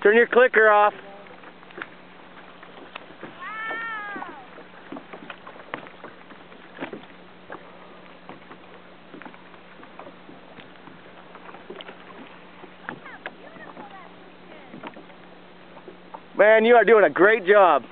Turn your clicker off. Man, you are doing a great job.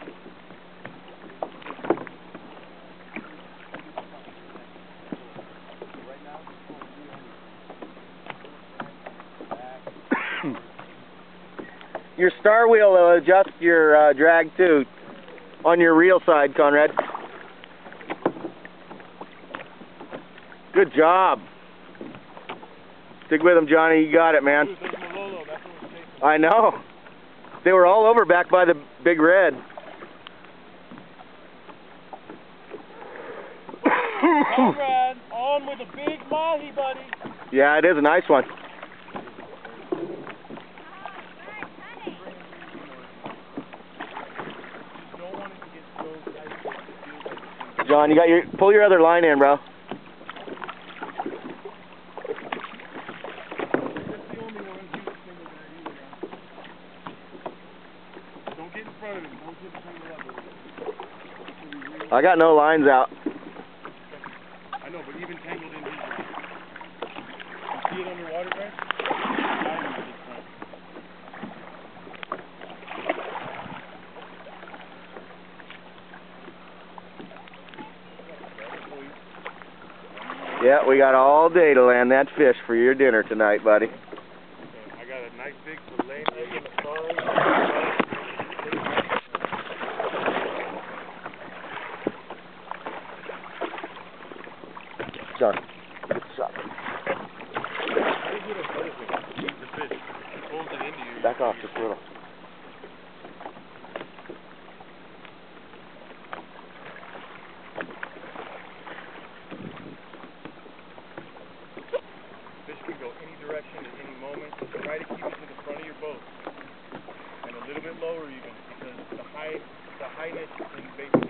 Your star wheel will adjust your drag too on your reel side, Conrad. Good job. Stick with him, Johnny. You got it, man. I know. They were all over back by the big red. Conrad, on with a big Mahi, buddy. Yeah, it is a nice one. John, you got pull your other line in, bro. Don't get in front of him. Don't get the tangle up. I got no lines out. I know, but even tangled in his line. You see it underwater, guys? Yeah, we got all day to land that fish for your dinner tonight, buddy. I got a nice big fillet in the stars. John, good shot. Back off just a little. Fish can go any direction at any moment. Try to keep it to the front of your boat. And a little bit lower even, because the highness in basically